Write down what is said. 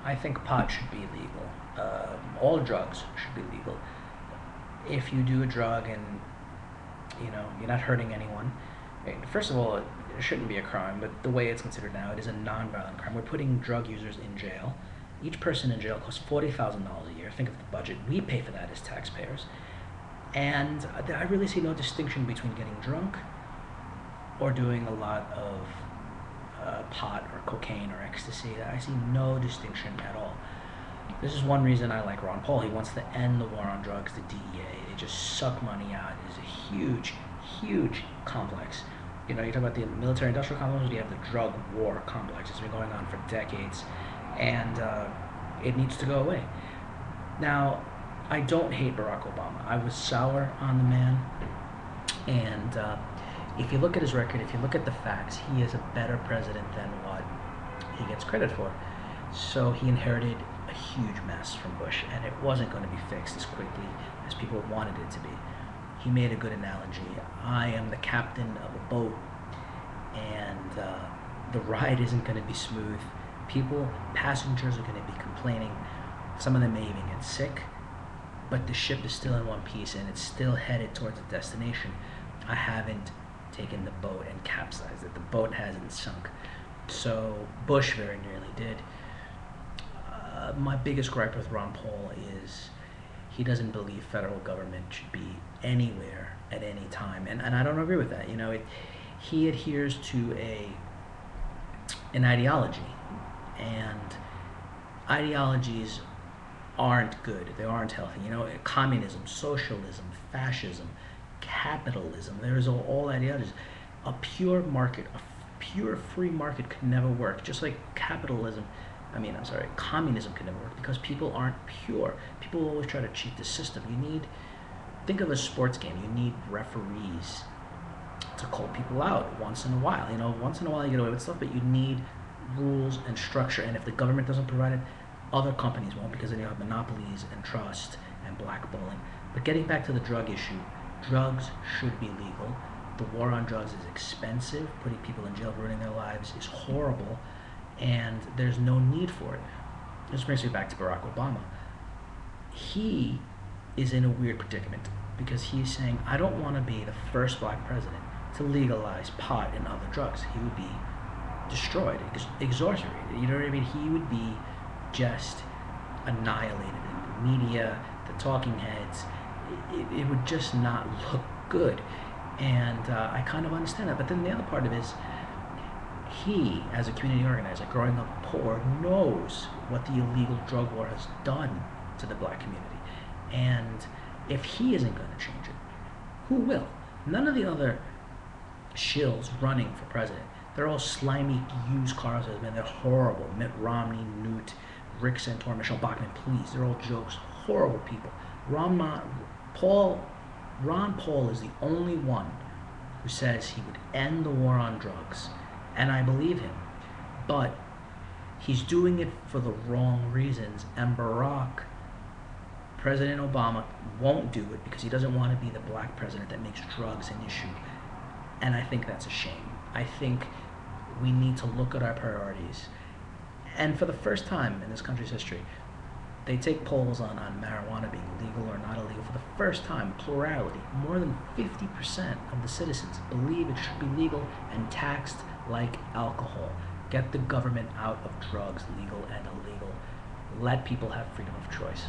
I think pot should be legal. All drugs should be legal. If you do a drug and you're not hurting anyone, first of all, it shouldn't be a crime. But the way it's considered now, it is a non-violent crime. We're putting drug users in jail. Each person in jail costs $40,000 a year. Think of the budget we pay for that as taxpayers. And I really see no distinction between getting drunk or doing a lot of pot or cocaine or ecstasy. I see no distinction at all. This is one reason I like Ron Paul. He wants to end the war on drugs, the DEA. They just suck money out. It is a huge, huge complex. You talk about the military-industrial complex, you have the drug war complex. It's been going on for decades, and it needs to go away. Now, I don't hate Barack Obama. I was sour on the man, and if you look at his record, if you look at the facts, he is a better president than what he gets credit for. So he inherited a huge mess from Bush, and it wasn't going to be fixed as quickly as people wanted it to be. He made a good analogy. I am the captain of a boat, and the ride isn't going to be smooth. Passengers are going to be complaining. Some of them may even get sick, but the ship is still in one piece, and it's still headed towards a destination. I haven't taken the boat and capsized it. The boat hasn't sunk. So Bush very nearly did. My biggest gripe with Ron Paul is he doesn't believe federal government should be anywhere at any time, and I don't agree with that. He adheres to an ideology, and ideologies aren't good. They aren't healthy. Communism, socialism, fascism, capitalism. There's all ideologies. A pure market, a pure free market could never work. Just like communism could never work because people aren't pure. People always try to cheat the system. Think of a sports game. You need referees to call people out once in a while. Once in a while you get away with stuff, but you need rules and structure. And if the government doesn't provide it, other companies won't, because then you have monopolies and trust and blackballing. But getting back to the drug issue, drugs should be legal. The war on drugs is expensive. Putting people in jail, ruining their lives is horrible, and there's no need for it. This brings me back to Barack Obama. He is in a weird predicament because he's saying, I don't want to be the first black president to legalize pot and other drugs. He would be destroyed, exonerated. You know what I mean? He would be just annihilated in the media, the talking heads. It would just not look good. And I kind of understand that. But then the other part of it is, he, as a community organizer, growing up poor, knows what the illegal drug war has done to the black community. And if he isn't going to change it, who will? None of the other shills running for president, they're all slimy used car salesmen. They're horrible. Mitt Romney, Newt, Rick Santorum, Michelle Bachmann, please. They're all jokes. Horrible people. Ron Paul is the only one who says he would end the war on drugs. And I believe him. But he's doing it for the wrong reasons. And President Obama, won't do it because he doesn't want to be the black president that makes drugs an issue. And I think that's a shame. I think we need to look at our priorities. And for the first time in this country's history, they take polls on marijuana being legal or not illegal. For the first time, plurality, more than 50% of the citizens believe it should be legal and taxed like alcohol. Get the government out of drugs, legal and illegal. Let people have freedom of choice.